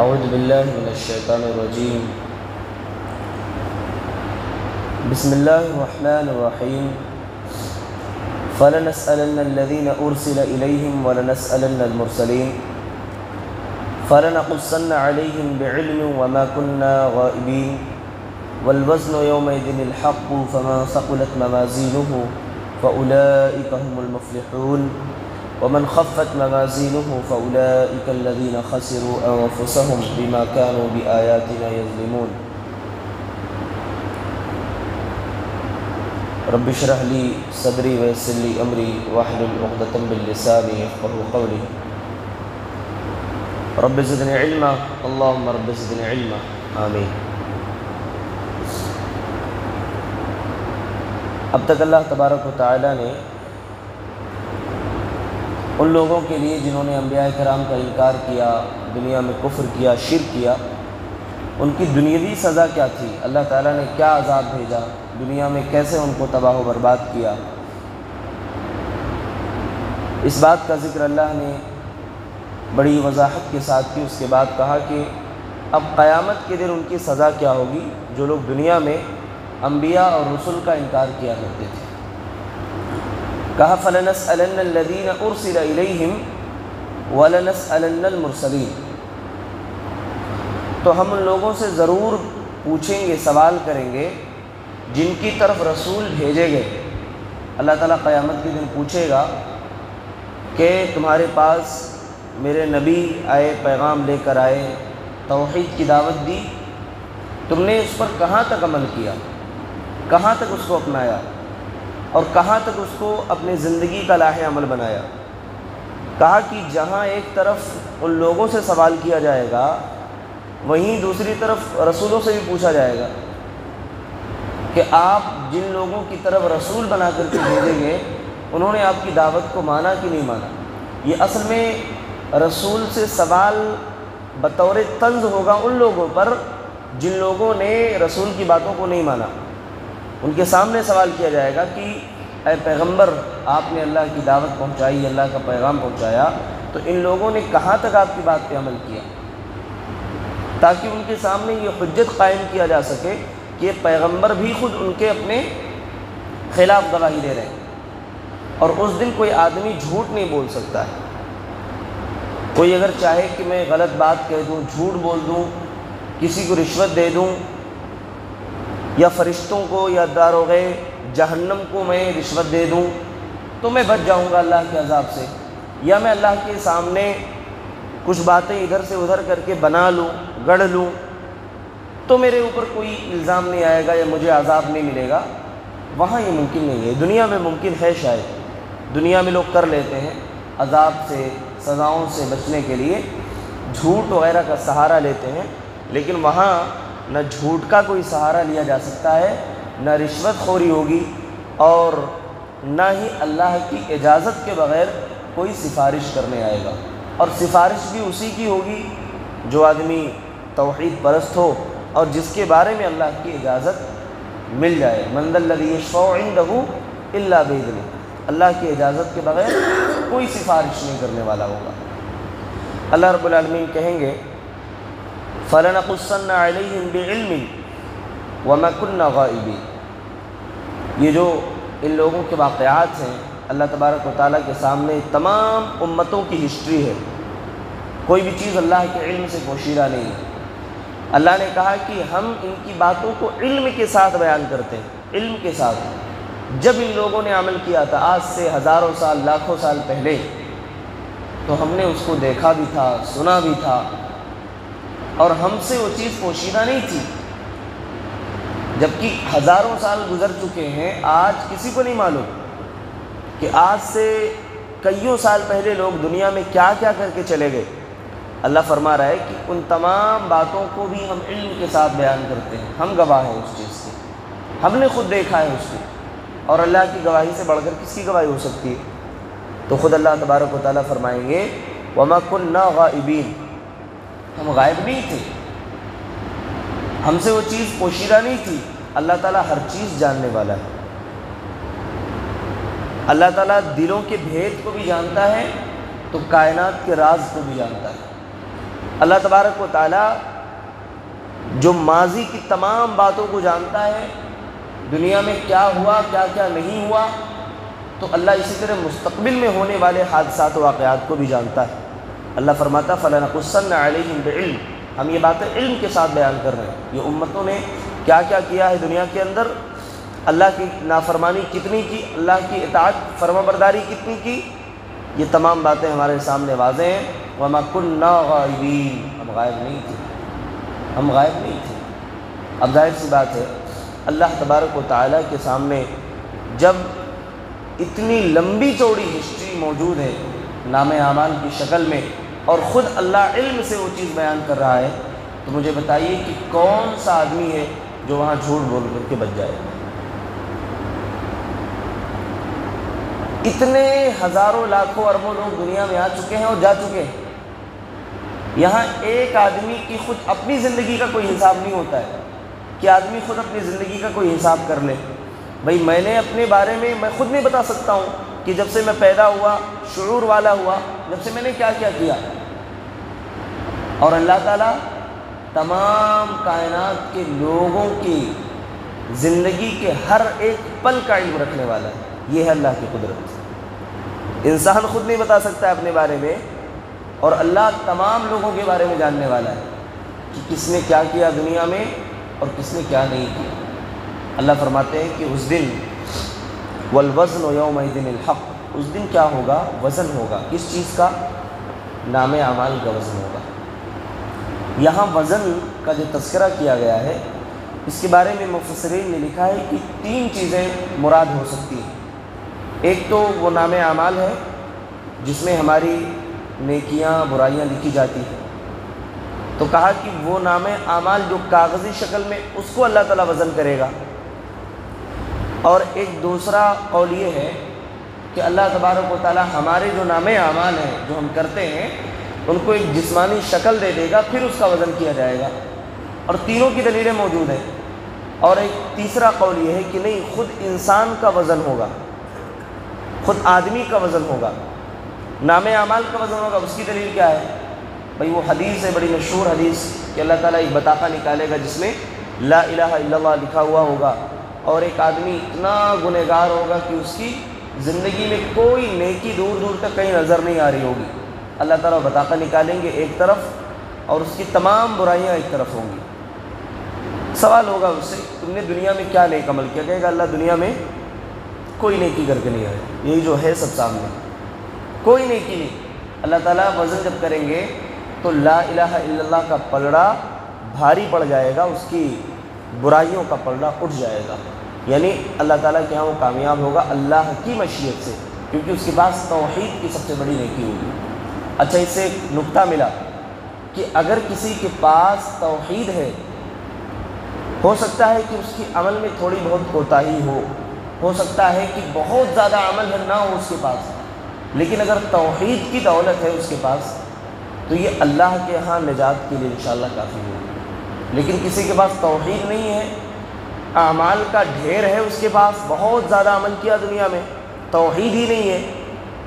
اعوذ باللہ من الشیطان الرجیم بسم اللہ الرحمن الرحیم فلنسألن الذین ارسل الیہم ولنسألن المرسلین فلنقصن علیہم بعلم وما كنا غائبین والوزن یومئذ الحق فمن ثقلت موازینہ فأولئک هم المفلحون ومن خفت موازینہ فأولئک الذین خسروا انفسهم بما كانوا بآیاتنا یظلمون رب اشرح لی صدری ویسر لی امری واحلل عقدۃ من لسانی یفقهوا قولی رب زدنی علما اللہم رب زدنی علما آمین۔ اب تک اللہ تبارک و تعالی نے ان لوگوں کے لیے جنہوں نے انبیاء کرام کا انکار کیا، دنیا میں کفر کیا، شرک کیا، ان کی دنیاوی سزا کیا تھی، اللہ تعالیٰ نے کیا عذاب بھیجا، دنیا میں کیسے ان کو تباہ و برباد کیا، اس بات کا ذکر اللہ نے بڑی وضاحت کے ساتھ کی۔ اس کے بعد کہا کہ اب قیامت کے دن ان کی سزا کیا ہوگی جو لوگ دنیا میں انبیاء اور رسل کا انکار کیا کرتے تھے۔ کہا فَلَنَسْأَلَنَّ الَّذِينَ أُرْسِلَ إِلَيْهِمْ وَلَنَسْأَلَنَّ الْمُرْسَلِينَ، تو ہم ان لوگوں سے ضرور پوچھیں گے، سوال کریں گے جن کی طرف رسول بھیجے گئے۔ اللہ تعالیٰ قیامت کے دن پوچھے گا کہ تمہارے پاس میرے نبی آئے، پیغام لے کر آئے، توحید کی دعوت دی، تم نے اس پر کہاں تک عمل کیا، کہاں تک اس کو اپنایا اور کہاں تک اس کو اپنی زندگی کا لاہ عمل بنایا۔ کہا کہ جہاں ایک طرف ان لوگوں سے سوال کیا جائے گا، وہیں دوسری طرف رسولوں سے بھی پوچھا جائے گا کہ آپ جن لوگوں کی طرف رسول بنا کر کے بھیجیں گے انہوں نے آپ کی دعوت کو مانا کہ نہیں مانا۔ یہ اصل میں رسول سے سوال بطور طنز ہوگا ان لوگوں پر جن لوگوں نے رسول کی باتوں کو نہیں مانا۔ ان کے سامنے سوال کیا جائے گا کہ اے پیغمبر، آپ نے اللہ کی دعوت پہنچائی، اللہ کا پیغام پہنچایا، تو ان لوگوں نے کہاں تک آپ کی بات پہ عمل کیا، تاکہ ان کے سامنے یہ حجت قائم کیا جا سکے کہ یہ پیغمبر بھی خود ان کے اپنے خلاف گواہی دے رہے ہیں۔ اور اس دن کوئی آدمی جھوٹ نہیں بول سکتا ہے۔ کوئی اگر چاہے کہ میں غلط بات کہہ دوں، جھوٹ بول دوں، کسی کو رشوت دے دوں، یا فرشتوں کو یا داروغے جہنم کو میں رشوت دے دوں تو میں بچ جاؤں گا اللہ کے عذاب سے، یا میں اللہ کے سامنے کچھ باتیں ادھر سے ادھر کر کے بنا لوں، گڑھ لوں تو میرے اوپر کوئی الزام نہیں آئے گا یا مجھے عذاب نہیں ملے گا، وہاں یہ ممکن نہیں ہے۔ دنیا میں ممکن ہے، شاید دنیا میں لوگ کر لیتے ہیں، عذاب سے، سزاؤں سے بچنے کے لیے جھوٹ وغیرہ کا سہارا لیتے ہیں، لیکن وہاں نہ جھوٹ کا کوئی سہارا لیا جا سکتا ہے، نہ رشوت خوری ہوگی، اور نہ ہی اللہ کی اجازت کے بغیر کوئی سفارش کرنے آئے گا۔ اور سفارش بھی اسی کی ہوگی جو آدمی توحید پرست ہو اور جس کے بارے میں اللہ کی اجازت مل جائے۔ من ذا الذی یشفع عنده الا باذنہ، اللہ کی اجازت کے بغیر کوئی سفارش نہیں کرنے والا ہوگا۔ اللہ رب العالمین کہیں گے فَلَنَقُصَّنَّ عَلَيْهِمْ بِعِلْمٍ وَمَا كُنَّا غَائِبِينَ، یہ جو ان لوگوں کے واقعات ہیں، اللہ تبارک و تعالیٰ کے سامنے تمام امتوں کی ہسٹری ہے، کوئی بھی چیز اللہ کے علم سے پوشیدہ نہیں ہے۔ اللہ نے کہا کہ ہم ان کی باتوں کو علم کے ساتھ بیان کرتے ہیں، علم کے ساتھ۔ جب ان لوگوں نے عمل کیا تھا آج سے ہزاروں سال، لاکھوں سال پہلے، تو ہم نے اس کو دیکھا بھی تھا، سنا بھی تھا، اور ہم سے وہ چیز پوشیدہ نہیں تھی۔ جبکہ ہزاروں سال گزر چکے ہیں، آج کسی کو نہیں معلوم کہ آج سے کئیوں سال پہلے لوگ دنیا میں کیا کیا کر کے چلے گئے۔ اللہ فرما رہا ہے کہ ان تمام باتوں کو بھی ہم علم کے ساتھ بیان کرتے ہیں، ہم گواہ ہیں اس چیز کے، ہم نے خود دیکھا ہے اس کو، اور اللہ کی گواہی سے بڑھ کر کس کی گواہی ہو سکتی ہے؟ تو خود اللہ تبارک و تعالیٰ فرمائیں گے وَمَا كُنَّا غَائِبِينَ، ہم غائب نہیں تھے، ہم سے وہ چیز پوشیدہ نہیں تھی۔ اللہ تعالیٰ ہر چیز جاننے والا ہے، اللہ تعالیٰ دلوں کے بھید کو بھی جانتا ہے تو کائنات کے راز کو بھی جانتا ہے۔ اللہ تبارک و تعالیٰ جو ماضی کی تمام باتوں کو جانتا ہے، دنیا میں کیا ہوا کیا کیا نہیں ہوا، تو اللہ اسی طرح مستقبل میں ہونے والے حادثات و واقعات کو بھی جانتا ہے۔ اللہ فرماتا فَلَنَقُصَّنَّ عَلَيْهِمْ بِعِلْمٍ، ہم یہ باتیں علم کے ساتھ بیان کر رہے ہیں۔ یہ امتوں نے کیا کیا کیا ہے دنیا کے اندر، اللہ کی نافرمانی کتنی کی، اللہ کی اطاعت فرما برداری کتنی کی، یہ تمام باتیں ہمارے سامنے واضح ہیں۔ وَمَا كُنَّا غَائِبِينَ، ہم غائب نہیں تھے، ہم غائب نہیں تھے۔ اب ظاہر سی بات ہے اللہ تبارک و تعالیٰ کے سامنے جب اتنی لمبی چوڑی ہسٹری موجود ہے نام اعمال کی شکل میں، اور خود اللہ علم سے وہ چیز بیان کر رہا ہے، تو مجھے بتائیے کہ کون سا آدمی ہے جو وہاں جھوٹ بول کر کے بچ جائے گا؟ اتنے ہزاروں لاکھوں اربوں لوگ دنیا میں آ چکے ہیں اور جا چکے ہیں، یہاں ایک آدمی کی خود اپنی زندگی کا کوئی حساب نہیں ہوتا ہے کہ آدمی خود اپنی زندگی کا کوئی حساب کر لے۔ بھئی میں نے اپنے بارے میں خود نہیں بتا سکتا ہوں کہ جب سے میں پیدا ہوا، شعور والا ہوا، جب سے میں نے کیا کیا کیا، اور اللہ تعالیٰ تمام کائنات کے لوگوں کی زندگی کے ہر ایک پل کا علم رکھنے والا ہے۔ یہ ہے اللہ کی قدرت۔ انسان خود نہیں بتا سکتا ہے اپنے بارے میں، اور اللہ تمام لوگوں کے بارے میں جاننے والا ہے کہ کس نے کیا کیا دنیا میں اور کس نے کیا نہیں کیا۔ اللہ فرماتے ہیں کہ اس دن والوزن یومئذ الحق، اس دن کیا ہوگا؟ وزن ہوگا۔ کس چیز کا؟ نام اعمال کا وزن ہوگا۔ یہاں وزن کا جو تذکرہ کیا گیا ہے، اس کے بارے میں مفسرین نے لکھا ہے کہ 3 چیزیں مراد ہو سکتی ہیں۔ ایک تو وہ نام اعمال ہے جس میں ہماری نیکیاں برائیاں لکھی جاتی ہیں، تو کہا کہ وہ نام اعمال جو کاغذی شکل میں، اس کو اللہ تعالیٰ وزن کرے گا۔ اور ایک دوسرا قول یہ ہے کہ اللہ تبارک و تعالیٰ ہمارے جو نام اعمال ہیں جو ہم کرتے ہیں ان کو ایک جسمانی شکل دے دے گا، پھر اس کا وزن کیا جائے گا۔ اور تینوں کی دلیلیں موجود ہیں۔ اور ایک تیسرا قول یہ ہے کہ نہیں، خود انسان کا وزن ہوگا، خود آدمی کا وزن ہوگا، نام اعمال کا وزن ہوگا۔ اس کی دلیل کیا ہے؟ بھئی وہ حدیث ہے، بڑی مشہور حدیث، کہ اللہ تعالیٰ ایک بطاقہ نکالے گا جس میں لا الہ الا اللہ لکھا ہوا ہوگا، اور ایک آدمی اتنا گنہگار ہوگا کہ اس کی زندگی میں کوئی نیکی دور دور تک کہیں نظر نہیں آ رہی ہوگی۔ اللہ تعالیٰ بطاقہ نکالیں گے ایک طرف، اور اس کی تمام برائیاں ایک طرف ہوں گی۔ سوال ہوگا اس سے، تم نے دنیا میں کیا نیک عمل کیا؟ کہے گا اللہ دنیا میں کوئی نیکی کر کے نہیں آئے، یہی جو ہے سب سامنے، کوئی نیکی نہیں۔ اللہ تعالیٰ وزن جب کریں گے تو لا الہ الا اللہ کا پلڑا بھاری پڑ جائے گا، اس کی برائیوں کا پلڑا اٹھ جائے گا، یعنی اللہ تعالیٰ کے ہاں وہ کامیاب ہوگا اللہ کی مشیت سے، کیونکہ اس کے پاس توحید کی سب سے بڑی نیکی ہوگی۔ اچھا، اس سے ایک نکتہ ملا کہ اگر کسی کے پاس توحید ہے، ہو سکتا ہے کہ اس کی عمل میں تھوڑی بہت کوتاہی ہو سکتا ہے کہ بہت زیادہ عمل نہ ہو اس کے پاس، لیکن اگر توحید کی دولت ہے اس کے پاس تو یہ اللہ کے ہاں نجات کے لیے انشاءاللہ کافی ہوگی۔ لیکن کسی کے پاس توحید نہیں ہے، اعمال کا ڈھیر ہے اس کے پاس، بہت زیادہ عمل کیا دنیا میں، توحید ہی نہیں ہے،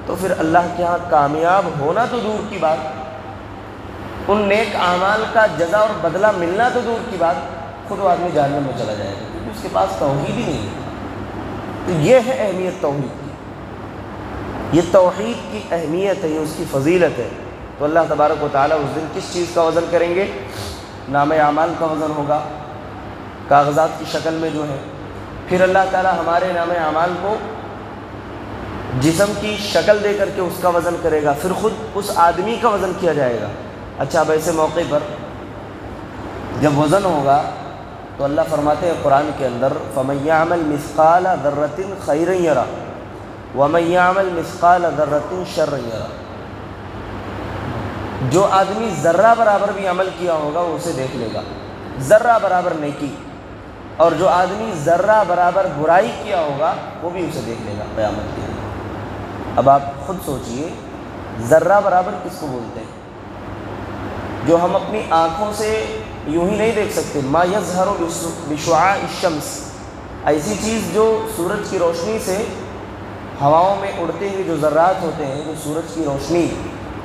تو پھر اللہ کے ہاں کامیاب ہونا تو دور کی بات، ان نیک اعمال کا جزا اور بدلہ ملنا تو دور کی بات، خود وہ آدمی جہنم میں چلا جائے گا، کیونکہ اس کے پاس توحید ہی نہیں ہے۔ تو یہ ہے اہمیت توحید کی، یہ توحید کی اہمیت ہے، یہ اس کی فضیلت ہے۔ تو اللہ تبارک و تعالیٰ اس دن کس چیز کا وزن کریں گے؟ نام اعمال کا وزن ہوگا، کاغذات کی شکل میں جو ہے۔ پھر اللہ تعالیٰ ہمارے نام اعمال کو جسم کی شکل دے کر کے اس کا وزن کرے گا، پھر خود اس آدمی کا وزن کیا جائے گا۔ اچھا، اب ایسے موقع پر جب وزن ہوگا تو اللہ فرماتے ہیں قرآن کے اندر فَمَن يَعْمَلْ مِثْقَالَ ذَرَّةٍ خَيْرًا يَرَهُ وَمَن يَعْمَلْ مِثْقَالَ ذَرَّةٍ شَرًّا يَرَهُ۔ جو آدمی ذرہ برابر بھی عمل کیا ہوگا وہ اسے دیکھ لے گا، ذرہ برابر نیکی، اور جو آدمی ذرہ برابر برائی کیا ہوگا وہ بھی اسے دیکھ لے گا قیامت کے دن۔ اب آپ خود سوچئے، ذرہ برابر کس کو بولتے ہیں؟ جو ہم اپنی آنکھوں سے یوں ہی نہیں دیکھ سکتے، ما یظہر بشعاع الشمس، ایسی چیز جو سورج کی روشنی سے ہواؤں میں اڑتے ہوئے جو ذرات ہوتے ہیں، جو سورج کی روشنی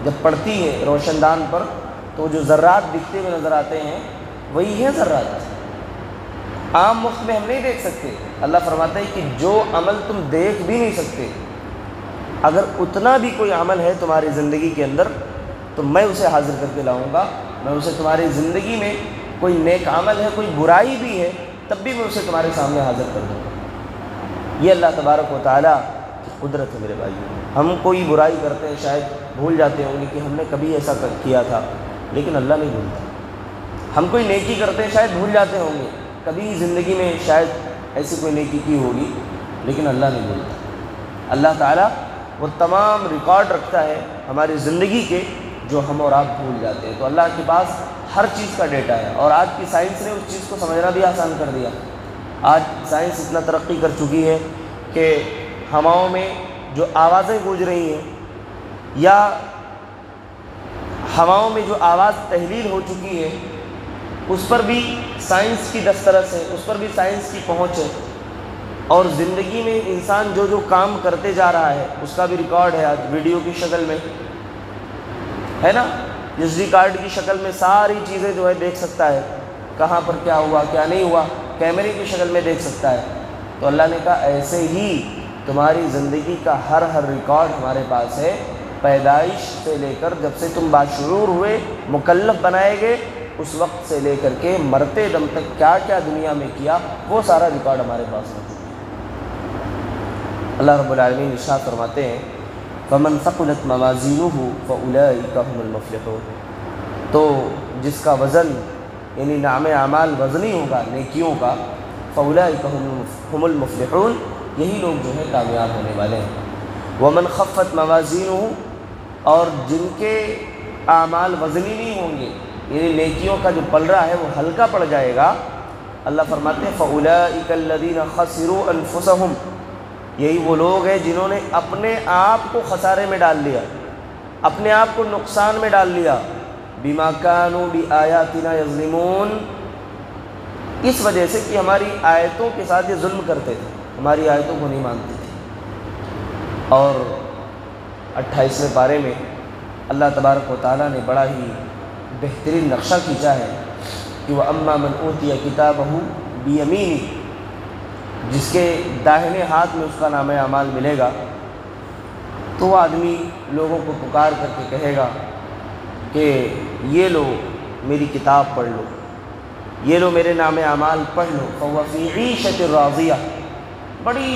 جب پڑتی ہے روشن دان پر تو جو ذرات دکھتے ہوئے نظر آتے ہیں وہی ہیں ذرات، عام مفت میں ہم نہیں دیکھ سکتے۔ اللہ فرماتا ہے کہ جو عمل تم دیکھ بھی نہیں سکتے، اگر اتنا بھی کوئی عمل ہے تمہاری زندگی کے اندر تو میں اسے حاضر کر کے لاؤں گا، میں اسے تمہاری زندگی میں کوئی نیک عمل ہے، کوئی برائی بھی ہے، تب بھی میں اسے تمہارے سامنے حاضر کر دوں گا۔ یہ اللہ تبارک و تعالیٰ کی قدرت ہے میرے بھائیو۔ ہم کوئی برائی کرتے ہیں، شاید بھول جاتے ہوں گے کہ ہم نے کبھی ایسا کیا تھا، لیکن اللہ نہیں بھولتا۔ ہم کوئی نیکی کرتے ہیں، شاید بھول جاتے ہوں گے کبھی زندگی میں شاید ایسی کوئی نیکی کی ہوگی، لیکن اللہ نہیں بھولتا۔ اللہ تعالیٰ وہ تمام ریکارڈ رکھتا ہے ہماری زندگی کے جو ہم اور آپ بھول جاتے ہیں۔ تو اللہ کے پاس ہر چیز کا ڈیٹا ہے، اور آج کی سائنس نے اس چیز کو سمجھنا بھی آسان کر دیا۔ آج سائنس اتنا ترقی کر چکی ہے کہ ہواؤں میں جو آوازیں گونج رہی ہیں، یا ہواؤں میں جو آواز تحلیل ہو چکی ہے، اس پر بھی سائنس کی دسترس ہے، اس پر بھی سائنس کی پہنچ ہے۔ اور زندگی میں انسان جو جو کام کرتے جا رہا ہے اس کا بھی ریکارڈ ہے آج ویڈیو کی شکل میں، ہے نا؟ ایس ڈی کارڈ کی شکل میں ساری چیزیں جو ہے دیکھ سکتا ہے، کہاں پر کیا ہوا کیا نہیں ہوا، کیمرے کی شکل میں دیکھ سکتا ہے۔ تو اللہ نے کہا ایسے ہی تمہاری زندگی کا ہر ریکارڈ ہمارے پاس ہے، پیدائش سے لے کر جب سے تم باشعور ہوئے، مکلف بنائے گئے، اس وقت سے لے کر کے مرتے دم تک کیا کیا دنیا میں کیا، وہ سارا ریکارڈ ہمارے پاس موجود ہے۔ اللہ رب العالمین ارشاد فرماتے ہیں فَمَنْ ثَقُلَتْ مَوَازِينُهُ فَأُولَئِكَ هُمُ الْمُفْلِحُونَ، تو جس کا وزن یعنی نام اعمال وزنی ہوگا نیکیوں کا، فَأُولَئِكَ هُمُ الْمُفْلِحُونَ، یہی لوگ جو ہے کامیاب ہونے والے ہیں۔ وَمَنْ خَفَّتْ مَوَازِينُهُ، اور جن کے اعمال وزنی نہیں ہوں گے، یعنی نیکیوں کا جو پلڑا ہے وہ ہلکا پڑ جائے گا، اللہ فرماتے ہیں فَأُولَئِكَ الَّذِينَ خَسِرُوا أَنفُسَهُمْ، یہی وہ لوگ ہیں جنہوں نے اپنے آپ کو خسارے میں ڈال لیا، اپنے آپ کو نقصان میں ڈال لیا، بِمَا كَانُوا بِآيَاتِنَا يَظْلِمُونَ، اس وجہ سے کہ ہماری آیتوں کے ساتھ یہ ظلم کرتے تھے، ہماری آیتوں کو نہیں مانتے تھے۔ اور 28ویں پارے میں اللہ تبارک و تعالیٰ نے بڑا ہی بہترین نقشہ کھینچا ہے کہ وَأَمَّا مَنْ أُوتِيَ كِتَابَهُ بِيَمِينِهِ، جس کے داہنے ہاتھ میں اس کا نامہ اعمال ملے گا، تو وہ آدمی لوگوں کو پکار کر کے کہے گا کہ یہ لو میری کتاب پڑھ لو، یہ لو میرے نامہ اعمال پڑھ لو، فَهُوَ فِي عِيشَةٍ رَاضِيَةٍ، بڑی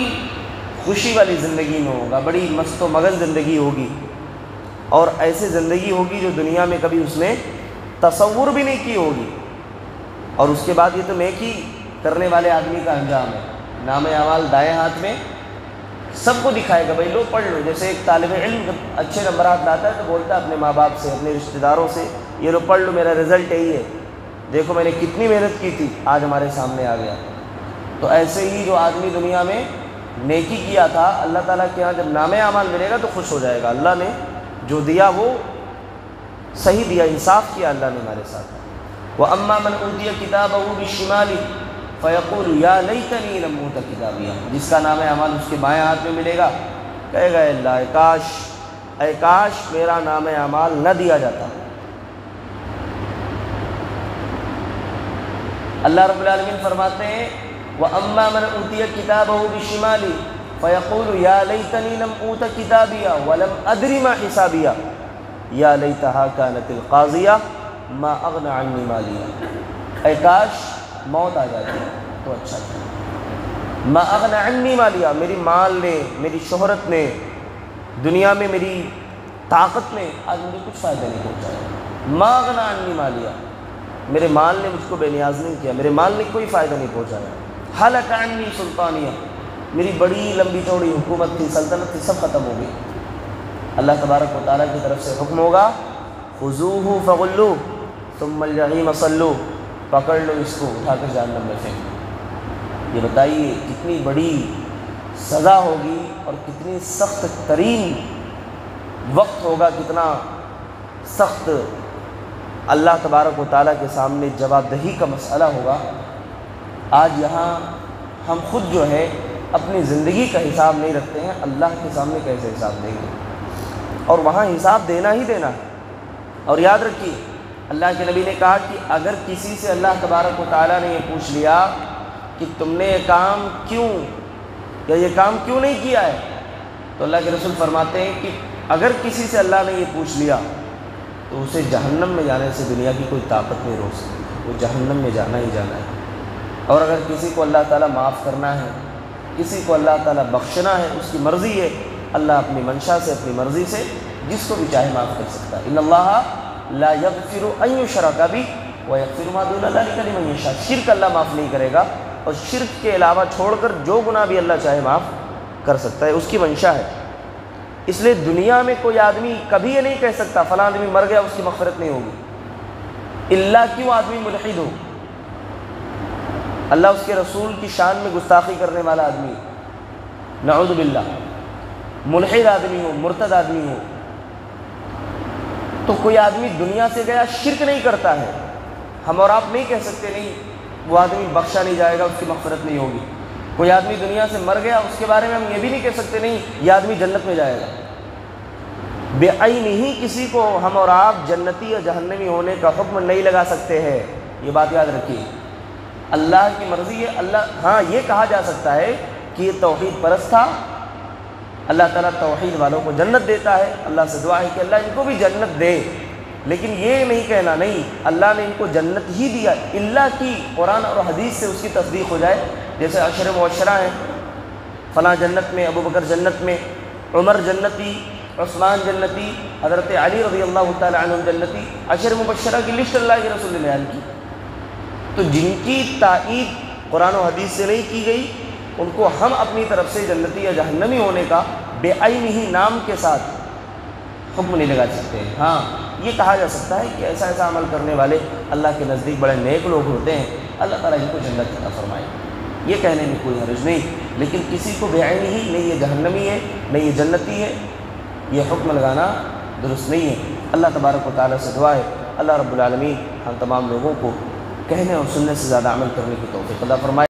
خوشی والی زندگی میں ہوگا، بڑی مست و مگن زندگی ہوگی، اور ایسے زندگی ہوگی جو دنیا میں کبھی اس نے تصور بھی نہیں کی ہوگی۔ اور اس کے بعد یہ تو نیکی کرنے والے آدمی کا انجام ہے، نام اعمال دائیں ہاتھ میں سب کو دکھائے گا، بھائی لو پڑھ لو۔ جیسے ایک طالب علم جب اچھے نمبرات لاتا ہے تو بولتا ہے اپنے ماں باپ سے، اپنے رشتہ داروں سے، یہ لو پڑھ لو، میرا رزلٹ یہی ہے، دیکھو میں نے کتنی محنت کی تھی، آج ہمارے سامنے آ گیا۔ تو ایسے ہی جو آدمی دنیا میں نیکی کیا تھا، اللہ تعالیٰ کے یہاں جب نام اعمال ملے گا تو خوش ہو جائے گا، اللہ نے جو دیا وہ صحیح دیا، انصاف کیا اللہ نے ہمارے ساتھ۔ وَأَمَّا مَنْ أُوتِيَ كِتَابَهُ بِالشِّمَالِ فَيَقُولُ يَا لَيْتَنِي لَمْ أُوتَ كِتَابِيَهْ، جس کا نام اعمال اس کے بائیں ہاتھ میں ملے گا، کہے گا اے اللہ اے کاش میرا نام اعمال نہ دیا جاتا۔ اللہ رب العالمین فرماتے ہیں وَأَمَّا مَنْ أُوتِيَ كِتَابَهُ بِالشِّمَالِ فَيَقُولُ يَا لَيْتَنِي لَمْ أُوتَ كِتَابِيَهْ وَلَمْ أَدْرِ مَا حِسَابِيَهْ يَا لَيْتَهَا كَانَتِ الْقَاضِيَةَ مَا أَغْنَىٰ عَنِّي مَالِيَهْ، اے کاش موت آ جاتی تو اچھا تھا۔ مَا أَغْنَىٰ عَنِّي مَالِيَهْ، میری مال نے، میری شہرت نے، دنیا میں میری طاقت نے آج مجھے کچھ فائدہ نہیں پہنچایا۔ مَا أَغْنَىٰ عَنِّي مَالِيَهْ، میرے مال نے مجھ کو بے نیاز نہیں کیا، میرے مال نے کوئی فائدہ نہیں پہنچایا۔ حَلَكَ عَنِّي سُلْطَانِيَهْ، میری بڑی لمبی چوڑی حکومت تھی، سلطنت تھی، سب ختم ہو گئی۔ اللہ تبارک و تعالیٰ کی طرف سے حکم ہوگا خُذُوهُ فَغُلُّوهُ ثُمَّ الْجَحِيمَ صَلُّوهُ، پکڑ لو اس کو، اٹھا کر جہنم میں پھینک۔ یہ بتائیے کتنی بڑی سزا ہوگی اور کتنی سخت ترین وقت ہوگا، کتنا سخت اللہ تبارک و تعالیٰ کے سامنے جواب دہی کا مسئلہ ہوگا۔ آج یہاں ہم خود جو ہے اپنی زندگی کا حساب نہیں رکھتے ہیں، اللہ کے سامنے کیسے حساب دیں گے؟ اور وہاں حساب دینا ہی دینا ہے۔ اور یاد رکھیے اللہ کے نبی نے کہا کہ اگر کسی سے اللہ تبارک و تعالیٰ نے یہ پوچھ لیا کہ تم نے یہ کام کیوں یا یہ کام کیوں نہیں کیا ہے، تو اللہ کے رسول فرماتے ہیں کہ اگر کسی سے اللہ نے یہ پوچھ لیا تو اسے جہنم میں جانے سے دنیا کی کوئی طاقت نہیں روک سکتی، وہ جہنم میں جانا ہی جانا ہے۔ اور اگر کسی کو اللہ تعالیٰ معاف کرنا ہے، کسی کو اللہ تعالیٰ بخشنا ہے، اس کی مرضی ہے، اللہ اپنی منشا سے، اپنی مرضی سے جس کو بھی چاہے معاف کر سکتا ہے۔ ان اللہ لا یغفر ان یشرک بہ ویغفر ما دون ذلک لمن یشاء، شرک اللہ معاف نہیں کرے گا، اور شرک کے علاوہ چھوڑ کر جو گناہ بھی اللہ چاہے معاف کر سکتا ہے، اس کی منشا ہے۔ اس لیے دنیا میں کوئی آدمی کبھی یہ نہیں کہہ سکتا فلاں آدمی مر گیا اس کی مغفرت نہیں ہوگی، الا کہ وہ آدمی ملحد ہو، اللہ اس کے رسول کی شان میں گستاخی کرنے والا آدمی، نعوذ باللہ، ملحد آدمی ہو، مرتد آدمی ہو۔ تو کوئی آدمی دنیا سے گیا شرک نہیں کرتا ہے، ہم اور آپ نہیں کہہ سکتے نہیں وہ آدمی بخشا نہیں جائے گا، اس کی مغفرت نہیں ہوگی۔ کوئی آدمی دنیا سے مر گیا اس کے بارے میں ہم یہ بھی نہیں کہہ سکتے نہیں یہ آدمی جنت میں جائے گا۔ بعین ہی کسی کو ہم اور آپ جنتی یا جہنمی ہونے کا حکم نہیں لگا سکتے ہیں، یہ بات یاد رکھیے، اللہ کی مرضی ہے۔ اللہ ہاں یہ کہا جا سکتا ہے کہ یہ توحید پرست تھا، اللہ تعالیٰ توحید والوں کو جنت دیتا ہے، اللہ سے دعا ہے کہ اللہ ان کو بھی جنت دے، لیکن یہ نہیں کہنا نہیں اللہ نے ان کو جنت ہی دیا، الا کہ قرآن اور حدیث سے اس کی تصدیق ہو جائے۔ جیسے عشر مبشرہ ہیں، فلاں جنت میں، ابو بکر جنت میں، عمر جنتی، عثمان جنتی، حضرت علی رضی اللہ تعالی عنہ جنتی، عشر مبشرہ کی لسٹ اللہ کے رسول نے بیان کی۔ تو جن کی تائید قرآن و حدیث سے نہیں کی گئی ان کو ہم اپنی طرف سے جنتی یا جہنمی ہونے کا بے عین ہی نام کے ساتھ حکم نہیں لگا سکتے ہیں۔ ہاں یہ کہا جا سکتا ہے کہ ایسا ایسا عمل کرنے والے اللہ کے نزدیک بڑے نیک لوگ ہوتے ہیں، اللہ تعالیٰ ان کو جنت عطا فرمائے، یہ کہنے میں کوئی حرج نہیں۔ لیکن کسی کو بے عین ہی نہیں یہ جہنمی ہے نہیں یہ جنتی ہے، یہ حکم لگانا درست نہیں ہے۔ اللہ تبارک و تعالیٰ سے دعا ہے اللہ رب العالمین ہم تمام لوگوں کو کہنے اور سننے سے زیادہ عمل کرنے کی توفیق عطا فرمائے۔